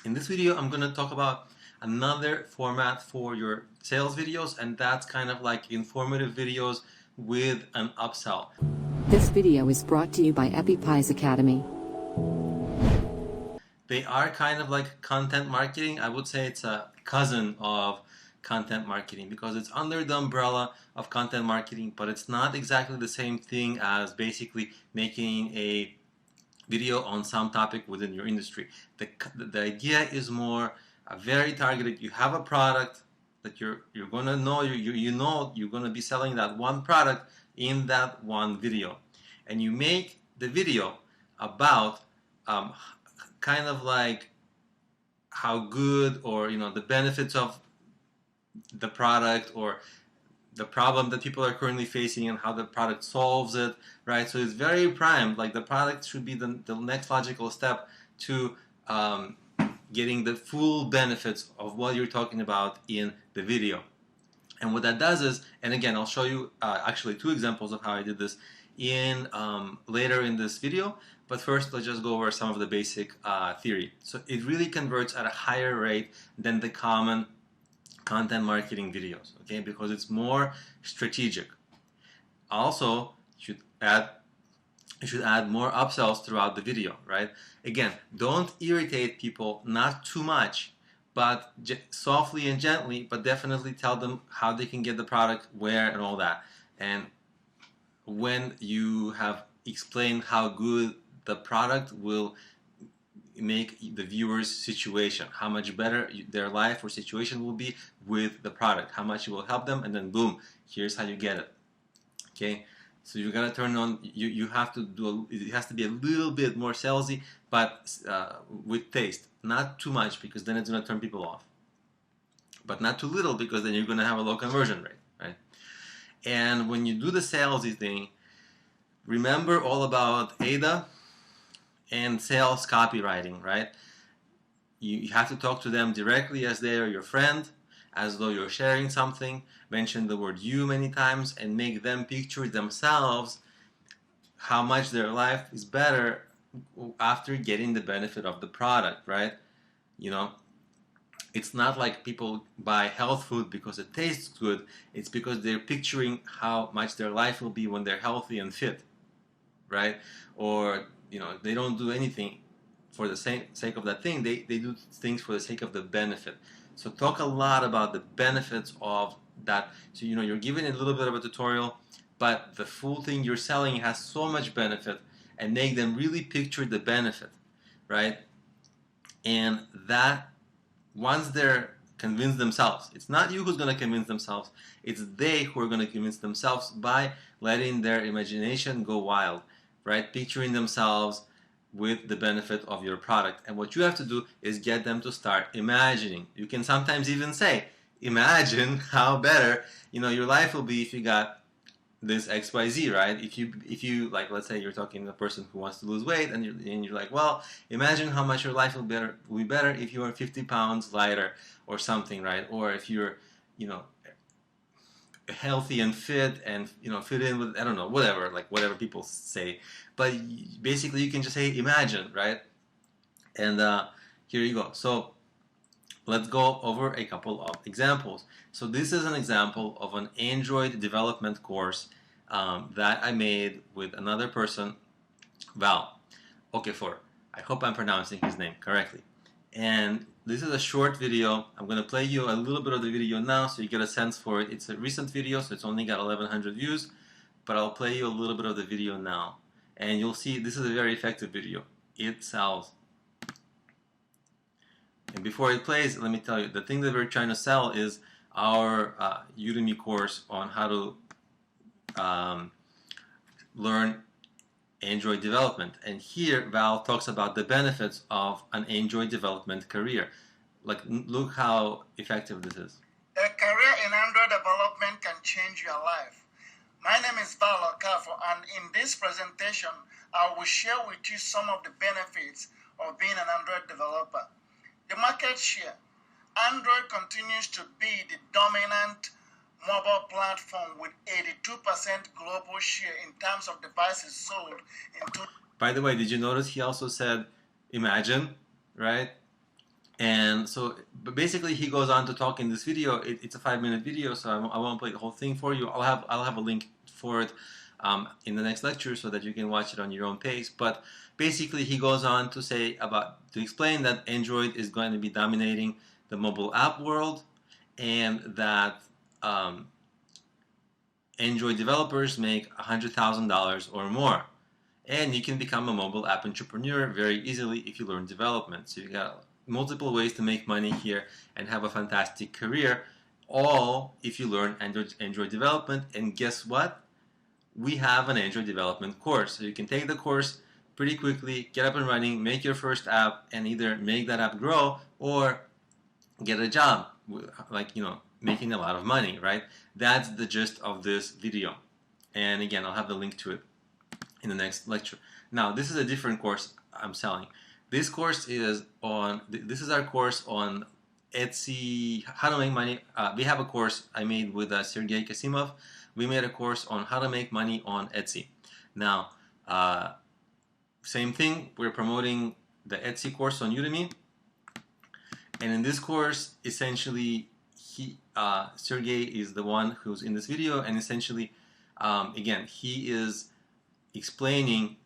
In this video, I'm going to talk about another format for your sales videos, and that's kind of like informative videos with an upsell. This video is brought to you by EpiPies Academy. They are kind of like content marketing. I would say it's a cousin of content marketing because it's under the umbrella of content marketing, but it's not exactly the same thing as making a video on some topic within your industry. The idea is more very targeted. You have a product that you're gonna know you're gonna be selling that one product in that one video, and you make the video about kind of like how good or the benefits of the product or the problem that people are currently facing and how the product solves it, right? So it's very primed. Like the product should be the next logical step to getting the full benefits of what you're talking about in the video. And what that does is, and again, I'll show you actually two examples of how I did this in later in this video. But first, let's just go over some of the basic theory. So it really converts at a higher rate than the common content marketing videos, okay, because it's more strategic. Also, you should add more upsells throughout the video, right? Again, don't irritate people, not too much, but softly and gently, but definitely tell them how they can get the product, where, and all that. And when you have explained how good the product will make the viewer's situation, how much better their life or situation will be with the product, how much it will help them, and then boom, here's how you get it. Okay, so you gotta turn on. You have to do. It has to be a little bit more salesy, but with taste, not too much because then it's gonna turn people off. But not too little because then you're gonna have a low conversion rate, right? And when you do the salesy thing, remember all about ADA and sales copywriting, right? You have to talk to them directly as they are your friend, as though you're sharing something. Mention the word you many times and make them picture themselves how much their life is better after getting the benefit of the product, right? It's not like people buy health food because it tastes good. It's because they're picturing how much their life will be when they're healthy and fit, right? Or they don't do anything for the sake of that thing. They do things for the sake of the benefit. So talk a lot about the benefits of that. So you're giving a little bit of a tutorial, but the full thing you're selling has so much benefit, and make them really picture the benefit, right? And that once they're convinced themselves, it's not you who's going to convince themselves, it's they who are going to convince themselves by letting their imagination go wild, right? Picturing themselves with the benefit of your product. And what you have to do is get them to start imagining. You can sometimes even say, imagine how better your life will be if you got this XYZ, right? If you like, let's say you're talking to a person who wants to lose weight, and you're like, well, imagine how much your life will be better if you are 50 pounds lighter or something, right? Or if you're healthy and fit and fit in with, I don't know, whatever people say. But basically you can just say imagine, right? And here you go. So let's go over a couple of examples. So this is an example of an Android development course that I made with another person, Val Okafor. I hope I'm pronouncing his name correctly. And this is a short video. I'm going to play you a little bit of the video now so you get a sense for it. It's a recent video, so it's only got 1,100 views, but I'll play you a little bit of the video now. And you'll see this is a very effective video. It sells. And before it plays, let me tell you, the thing that we're trying to sell is our Udemy course on how to learn Android development. And here Val talks about the benefits of an Android development career. Like, look how effective this is. A career in Android development can change your life. My name is Val Okafor, and in this presentation I will share with you some of the benefits of being an Android developer. The market share. Android continues to be the dominant mobile platform with 82% global share in terms of devices sold in By the way, did you notice he also said imagine, right? And so, but basically, he goes on to talk in this video. It's a 5-minute video, so I won't play the whole thing for you. I'll have a link for it in the next lecture so that you can watch it on your own pace. But basically, he goes on to say to explain that Android is going to be dominating the mobile app world, and that Android developers make $100,000 or more. And you can become a mobile app entrepreneur very easily if you learn development. So you got multiple ways to make money here and have a fantastic career, all if you learn Android development. And guess what? We have an Android development course. So you can take the course pretty quickly, get up and running, make your first app, and either make that app grow or get a job, like, making a lot of money, right? That's the gist of this video. And again, I'll have the link to it in the next lecture. Now, this is a different course I'm selling. This course is this is our course on Etsy, how to make money. We have a course I made with Sergey Kasimov. We made a course on how to make money on Etsy. Now, same thing, we're promoting the Etsy course on Udemy. And in this course, essentially, Sergey is the one who's in this video, and essentially, again, he is explaining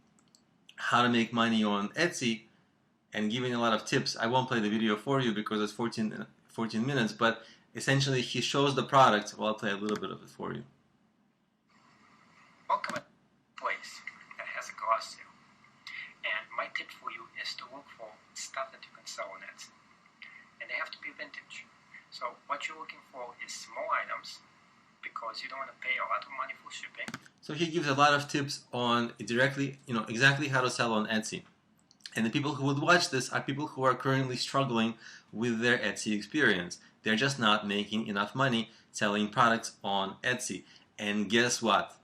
how to make money on Etsy and giving a lot of tips. I won't play the video for you because it's 14 minutes, but essentially he shows the product. Well, I'll play a little bit of it for you. Welcome to a place that has a garage sale. And my tip for you is to look for stuff that you can sell on Etsy. And they have to be vintage. So what you're looking for is small items, because you don't want to pay a lot of money for shipping. So he gives a lot of tips on exactly how to sell on Etsy. And the people who would watch this are people who are currently struggling with their Etsy experience. They're just not making enough money selling products on Etsy. And guess what?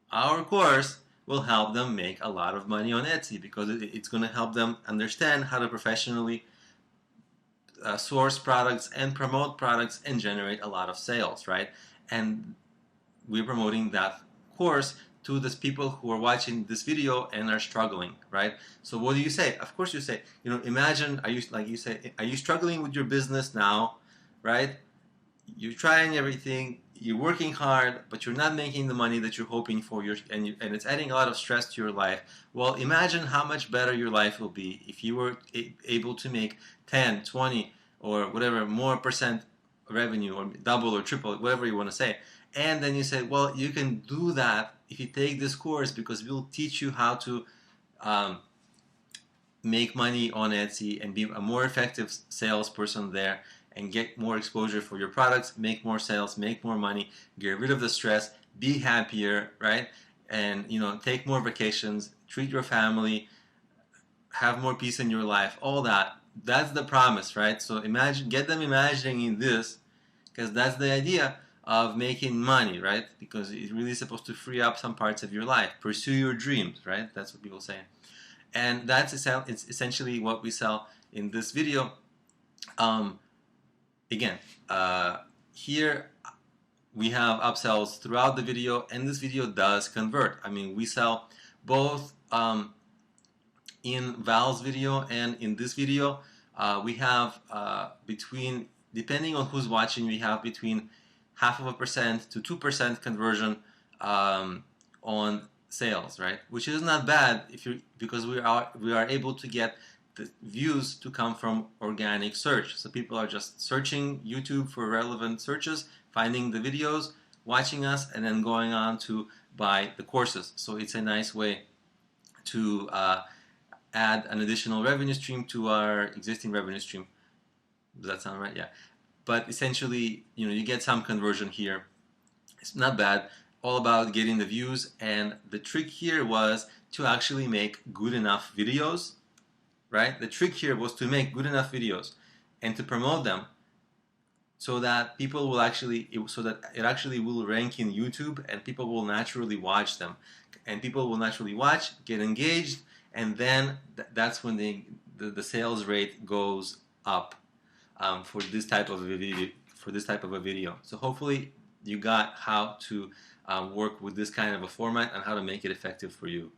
Our course will help them make a lot of money on Etsy, because it's going to help them understand how to professionally source products and promote products and generate a lot of sales, right? And we're promoting that course to those people who are watching this video and are struggling, right? So what do you say? Of course you say, imagine, are you struggling with your business now, right? You're trying everything, you're working hard, but you're not making the money that you're hoping for, and it's adding a lot of stress to your life. Well, imagine how much better your life will be if you were able to make 10, 20, or whatever more percent revenue, or double or triple, whatever you want to say. And then you say, well, you can do that if you take this course, because we'll teach you how to make money on Etsy and be a more effective salesperson there, and get more exposure for your products, make more sales, make more money, get rid of the stress, be happier, right? And take more vacations, treat your family, have more peace in your life, all that. That's the promise, right? So get them imagining this, because that's the idea of making money, right? Because it's really supposed to free up some parts of your life. Pursue your dreams, right? That's what people say. And it's essentially what we sell in this video. Again, here we have upsells throughout the video, and this video does convert. I mean, we sell both in Val's video and in this video. We have depending on who's watching, we have between 0.5% to 2% conversion on sales, right? Which is not bad because we are able to get the views to come from organic search. So people are just searching YouTube for relevant searches, finding the videos, watching us, and then going on to buy the courses. So it's a nice way to add an additional revenue stream to our existing revenue stream. Does that sound right? Yeah. But essentially, you get some conversion here. It's not bad. All about getting the views, and the trick here was to actually make good enough videos, right? The trick here was to make good enough videos and to promote them so that it actually will rank in YouTube, and people will naturally watch them. And people will naturally watch, get engaged, and then that's when the sales rate goes up for this type of a video. So hopefully you got how to work with this kind of a format and how to make it effective for you.